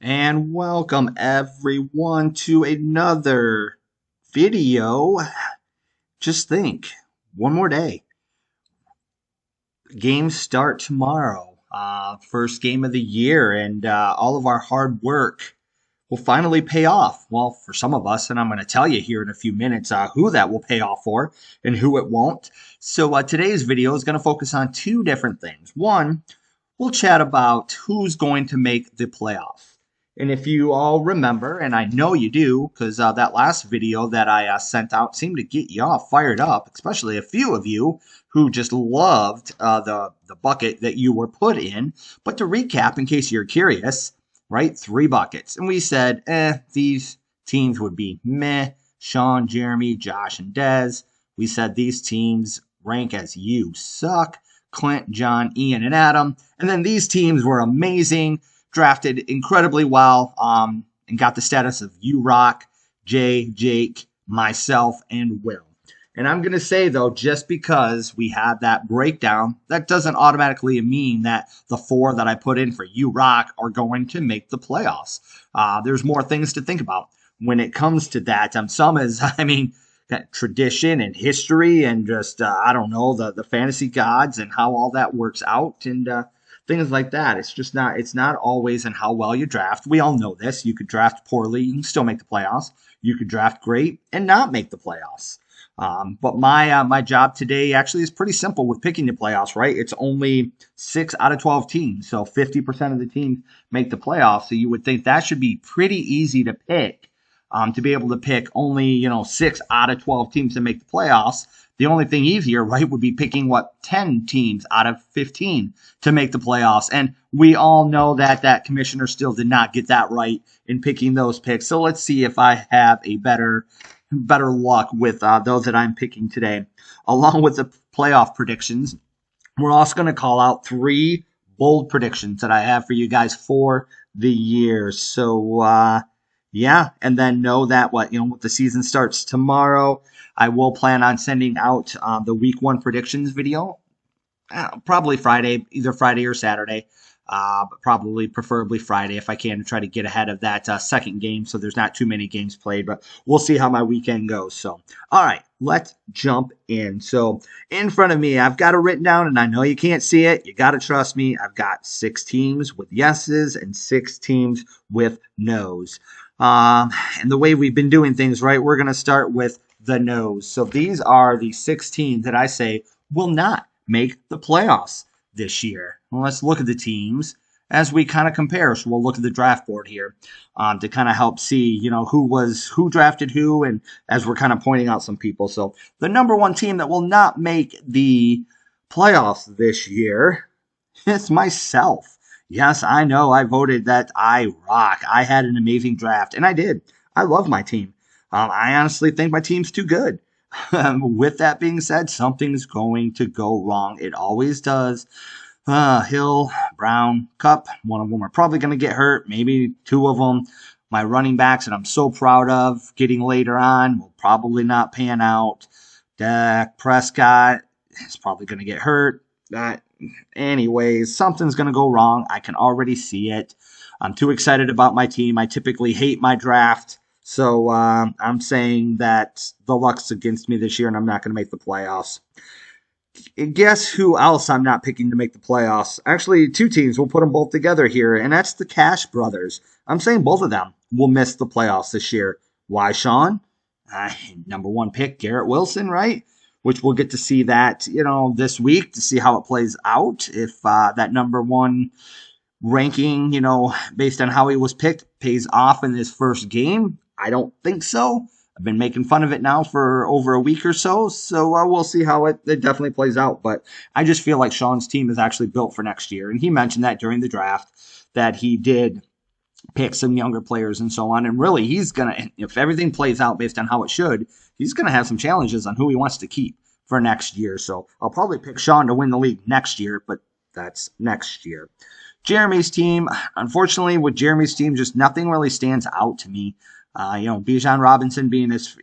And welcome everyone to another video. Just think, one more day. Games start tomorrow. First game of the year, and all of our hard work will finally pay off. Well, for some of us, and I'm going to tell you here in a few minutes who that will pay off for and who it won't. So today's video is going to focus on two different things. One, we'll chat about who's going to make the playoffs. And if you all remember, and I know you do, because that last video that I sent out seemed to get you all fired up, especially a few of you who just loved the bucket that you were put in. But to recap, in case you're curious, right, 3 buckets. And we said, these teams would be meh, Sean, Jeremy, Josh, and Dez. We said these teams rank as you suck. Clint, John, Ian, and Adam. And then these teams were amazing, drafted incredibly well, and got the status of you rock, Jay, Jake, myself, and Will. And I'm going to say, though, just because we had that breakdown, that doesn't automatically mean that the 4 that I put in for you rock are going to make the playoffs. There's more things to think about when it comes to that. Some is, that tradition and history and just I don't know, the fantasy gods and how all that works out and things like that. It's not always in how well you draft. We all know this. You could draft poorly, you can still make the playoffs. You could draft great and not make the playoffs. But my job today actually is pretty simple with picking the playoffs, right? It's only 6 out of 12 teams, so 50% of the teams make the playoffs. So you would think that should be pretty easy to pick. To be able to pick only, 6 out of 12 teams to make the playoffs. The only thing easier, right, would be picking 10 teams out of 15 to make the playoffs. And we all know that commissioner still did not get that right in picking those picks. So let's see if I have a better luck with those that I'm picking today. Along with the playoff predictions, we're also going to call out 3 bold predictions that I have for you guys for the year. So, yeah, and then know that with the season starts tomorrow, I will plan on sending out the week 1 predictions video, probably Friday, either Friday or Saturday, but preferably Friday if I can, to try to get ahead of that second game so there's not too many games played, but we'll see how my weekend goes. So, all right, let's jump in. So in front of me, I've got it written down, and I know you can't see it. You got to trust me. I've got 6 teams with yeses and 6 teams with nos. And the way we've been doing things, right, we're going to start with the no's. So these are the 6 teams that I say will not make the playoffs this year. Well, let's look at the teams as we kind of compare. So we'll look at the draft board here to kind of help see, who drafted who, and as we're kind of pointing out some people. So the number 1 team that will not make the playoffs this year is myself. Yes, I know. I voted that I rock. I had an amazing draft, and I did. I love my team. I honestly think my team's too good. With that being said, something's going to go wrong. It always does. Hill, Brown, Cup, one of them are probably going to get hurt. Maybe 2 of them. My running backs that I'm so proud of getting later on will probably not pan out. Dak Prescott is probably going to get hurt. Anyways, something's going to go wrong. I can already see it. I'm too excited about my team. I typically hate my draft. So I'm saying that the luck's against me this year, and I'm not going to make the playoffs. Guess who else I'm not picking to make the playoffs? Actually, 2 teams. We'll put them both together here, and that's the Cash Brothers. I'm saying both of them will miss the playoffs this year. Why, Sean? Number 1 pick, Garrett Wilson, right? Which we'll get to see that, this week to see how it plays out. If that number 1 ranking, based on how he was picked, pays off in his first game. I don't think so. I've been making fun of it now for over a week or so. So we'll see how it definitely plays out. But I just feel like Sean's team is actually built for next year. And he mentioned that during the draft that he did pick some younger players and so on. And really, he's going to, if everything plays out based on how it should, he's going to have some challenges on who he wants to keep for next year. So I'll probably pick Sean to win the league next year, but that's next year. Jeremy's team, unfortunately, with Jeremy's team, just nothing really stands out to me. Bijan Robinson being his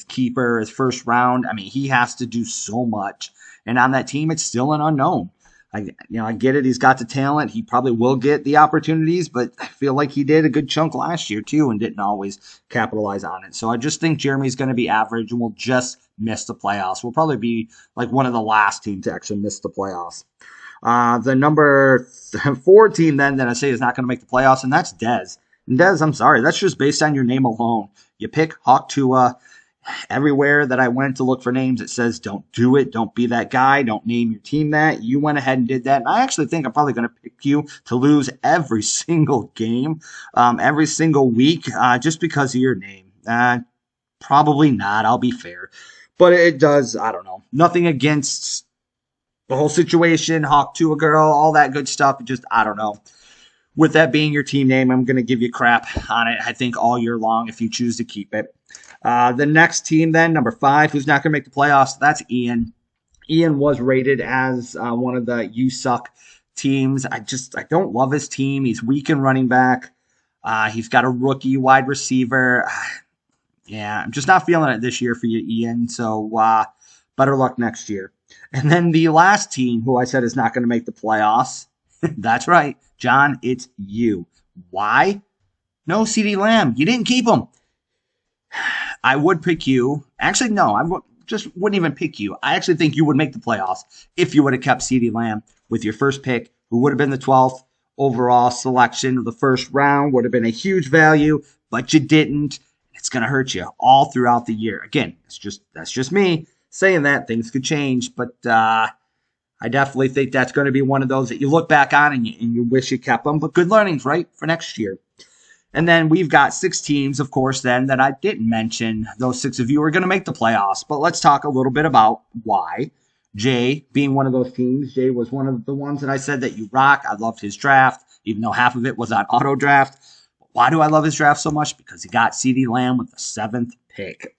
keeper, his first round. I mean, he has to do so much. And on that team, it's still an unknown. I get it. He's got the talent. He probably will get the opportunities, but I feel like he did a good chunk last year too and didn't always capitalize on it. So I just think Jeremy's going to be average and will just miss the playoffs. We'll probably be like one of the last teams to actually miss the playoffs. The number 4 team then that I say is not going to make the playoffs, and that's Dez. And Dez, I'm sorry, that's just based on your name alone. You pick Hawk Tua. Everywhere that I went to look for names, it says don't do it. Don't be that guy. Don't name your team that. You went ahead and did that. And I actually think I'm probably going to pick you to lose every single game, every single week, just because of your name. Probably not. I'll be fair. But it does, I don't know. Nothing against the whole situation, Hawk to a girl, all that good stuff. Just, I don't know. With that being your team name, I'm going to give you crap on it, I think, all year long if you choose to keep it. The next team then, number 5, who's not going to make the playoffs, that's Ian. Ian was rated as one of the you suck teams. I don't love his team. He's weak in running back. He's got a rookie wide receiver. Yeah, I'm just not feeling it this year for you, Ian. So better luck next year. And then the last team who I said is not going to make the playoffs, that's right, John, it's you. Why? No CeeDee Lamb. You didn't keep him. I would pick you. Actually, no, just wouldn't even pick you. I actually think you would make the playoffs if you would have kept CeeDee Lamb with your first pick, who would have been the 12th overall selection of the first round, would have been a huge value, but you didn't. It's going to hurt you all throughout the year. Again, that's just me saying that. Things could change, but I definitely think that's going to be one of those that you look back on and you wish you kept them. But good learnings, right, for next year. And then we've got 6 teams, of course, then that I didn't mention. Those 6 of you are going to make the playoffs. But let's talk a little bit about why. Jay being one of those teams. Jay was one of the ones that I said that you rock. I loved his draft, even though half of it was on auto draft. Why do I love his draft so much? Because he got CeeDee Lamb with the 7th pick.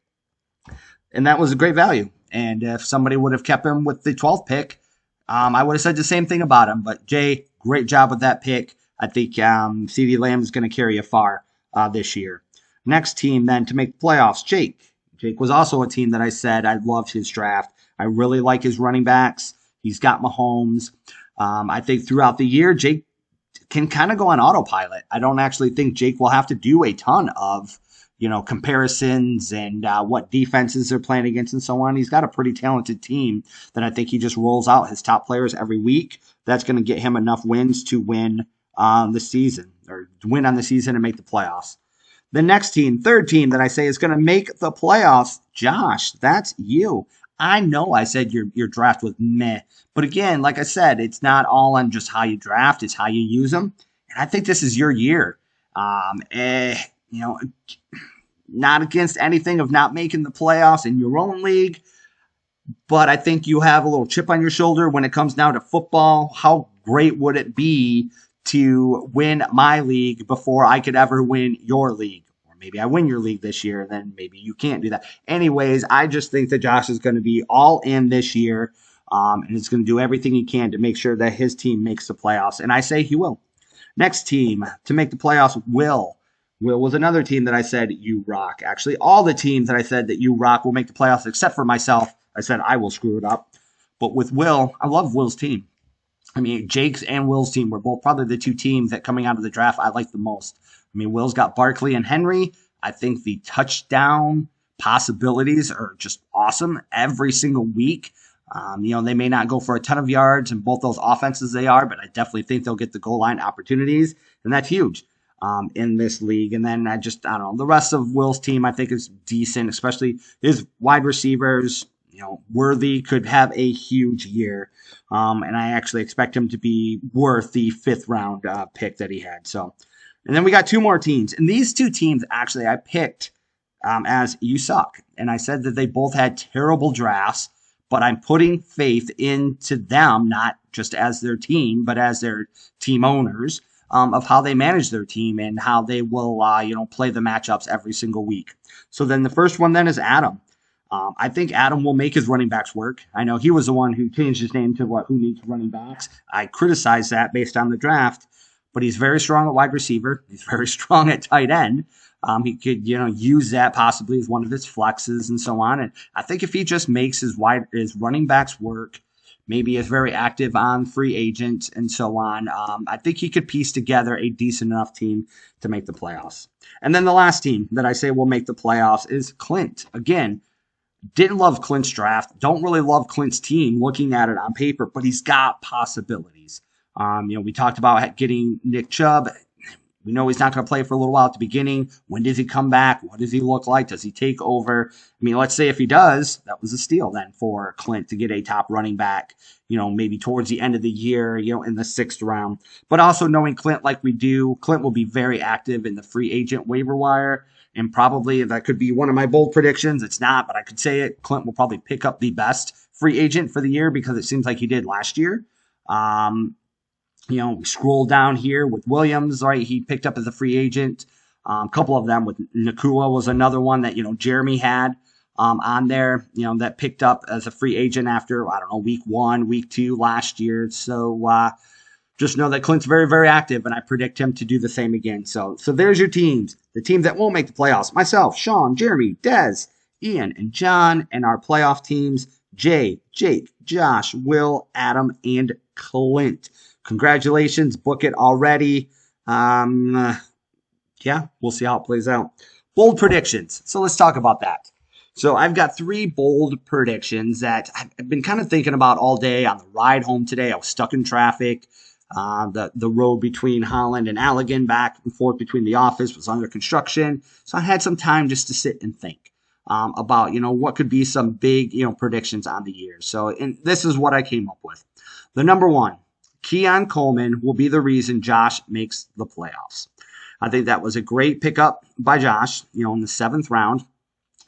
And that was a great value. And if somebody would have kept him with the 12th pick, I would have said the same thing about him. But Jay, great job with that pick. I think CeeDee Lamb is going to carry you far this year. Next team then to make the playoffs, Jake. Jake was also a team that I said I loved his draft. I really like his running backs. He's got Mahomes. I think throughout the year, Jake can kind of go on autopilot. I don't actually think Jake will have to do a ton of, comparisons and what defenses they're playing against and so on. He's got a pretty talented team that I think he just rolls out his top players every week. That's going to get him enough wins to win the season or win on the season and make the playoffs. The next team, third team that I say is going to make the playoffs, Josh, that's you. I know I said your draft was meh, but again, like I said, it's not all on just how you draft, it's how you use them. And I think this is your year. Not against anything of not making the playoffs in your own league, but I think you have a little chip on your shoulder when it comes down to football. How great would it be to win my league before I could ever win your league? Or maybe I win your league this year, then maybe you can't do that. Anyways, I just think that Josh is going to be all in this year, and he's going to do everything he can to make sure that his team makes the playoffs, and I say he will. Next team to make the playoffs, Will. Will was another team that I said you rock. Actually, all the teams that I said that you rock will make the playoffs, except for myself. I said I will screw it up. But with Will, I love Will's team. I mean, Jake's and Will's team were both probably the 2 teams that coming out of the draft I like the most. I mean, Will's got Barkley and Henry. I think the touchdown possibilities are just awesome every single week. They may not go for a ton of yards in both those offenses they are, but I definitely think they'll get the goal line opportunities, and that's huge in this league. And then I don't know. The rest of Will's team I think is decent, especially his wide receivers. Worthy could have a huge year. And I actually expect him to be worth the 5th round pick that he had. So, and then we got 2 more teams. And these 2 teams, actually, I picked as you suck. And I said that they both had terrible drafts, but I'm putting faith into them, not just as their team, but as their team owners, of how they manage their team and how they will, play the matchups every single week. So then the first one then is Adam. I think Adam will make his running backs work. I know he was the one who changed his name to who needs running backs. I criticize that based on the draft, but he's very strong at wide receiver. He's very strong at tight end. He could, use that possibly as one of his flexes and so on. And I think if he just makes his running backs work, maybe is very active on free agents and so on. I think he could piece together a decent enough team to make the playoffs. And then the last team that I say will make the playoffs is Clint. Again, didn't love Clint's draft. Don't really love Clint's team looking at it on paper, but he's got possibilities. We talked about getting Nick Chubb. We know he's not going to play for a little while at the beginning. When does he come back? What does he look like? Does he take over? I mean, let's say if he does, that was a steal then for Clint to get a top running back, maybe towards the end of the year, in the 6th round. But also knowing Clint like we do, Clint will be very active in the free agent waiver wire. And probably that could be one of my bold predictions. It's not, but I could say it. Clint will probably pick up the best free agent for the year because it seems like he did last year. We scroll down here with Williams, right? He picked up as a free agent. A couple of them with Nakua was another one that, Jeremy had on there, that picked up as a free agent after, I don't know, week 1, week 2 last year. So just know that Clint's very, very active, and I predict him to do the same again. So there's your teams. The team that won't make the playoffs. Myself, Sean, Jeremy, Dez, Ian, and John, and our playoff teams, Jay, Jake, Josh, Will, Adam, and Clint. Congratulations. Book it already. We'll see how it plays out. Bold predictions. So let's talk about that. So I've got 3 bold predictions that I've been kind of thinking about all day on the ride home today. I was stuck in traffic. The road between Holland and Allegan, back and forth between the office, was under construction. So I had some time just to sit and think about, what could be some big, predictions on the year. So and this is what I came up with. The number one, Keon Coleman will be the reason Josh makes the playoffs. I think that was a great pickup by Josh, in the 7th round.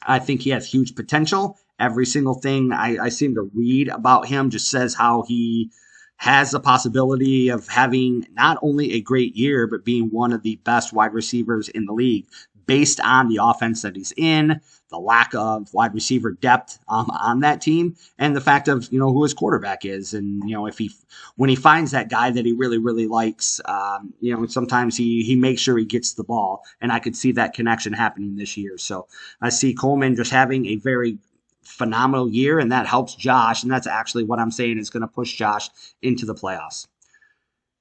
I think he has huge potential. Every single thing I seem to read about him just says how he has the possibility of having not only a great year, but being one of the best wide receivers in the league based on the offense that he's in, the lack of wide receiver depth on that team, and the fact of, who his quarterback is. And, when he finds that guy that he really, really likes, sometimes he makes sure he gets the ball. And I could see that connection happening this year. So I see Coleman just having a very phenomenal year, and that helps Josh. And that's actually what I'm saying is going to push Josh into the playoffs.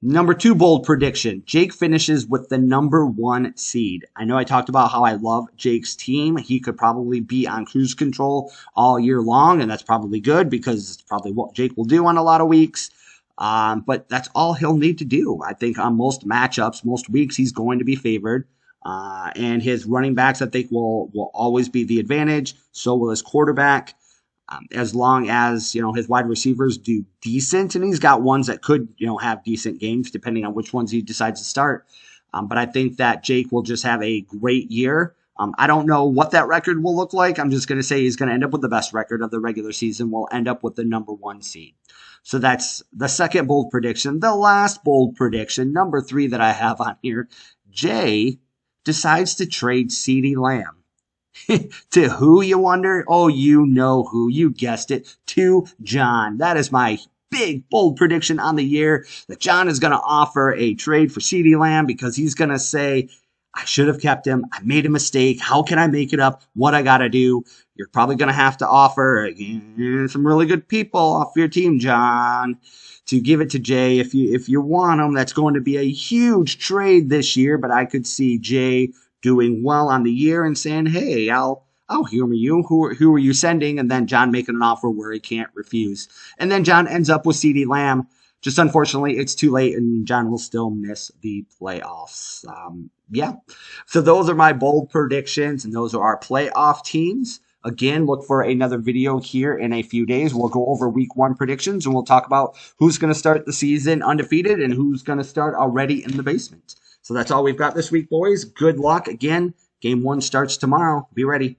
Number 2 bold prediction. Jake finishes with the number 1 seed. I know I talked about how I love Jake's team. He could probably be on cruise control all year long, and that's probably good because it's probably what Jake will do on a lot of weeks. But that's all he'll need to do. I think on most matchups, most weeks, he's going to be favored. And his running backs, I think, will always be the advantage. So will his quarterback. As long as, his wide receivers do decent, and he's got ones that could, have decent games depending on which ones he decides to start. But I think that Jake will just have a great year. I don't know what that record will look like. I'm just going to say he's going to end up with the best record of the regular season. Will end up with the number 1 seed. So that's the second bold prediction. The last bold prediction, number 3 that I have on here, Jay decides to trade CeeDee Lamb. To who, you wonder? Oh, you know who. You guessed it. To John. That is my big, bold prediction on the year, that John is going to offer a trade for CeeDee Lamb because he's going to say, I should have kept him. I made a mistake. How can I make it up? What I got to do? You're probably going to have to offer some really good people off your team, John, to give it to Jay if you want him. That's going to be a huge trade this year, but I could see Jay doing well on the year and saying, hey, I'll humor you. Who are you sending? And then John making an offer where he can't refuse. And then John ends up with CeeDee Lamb. Just unfortunately, it's too late, and John will still miss the playoffs. So those are my bold predictions, and those are our playoff teams. Again, look for another video here in a few days. We'll go over week 1 predictions, and we'll talk about who's going to start the season undefeated and who's going to start already in the basement. So that's all we've got this week, boys. Good luck. Again, game 1 starts tomorrow. Be ready.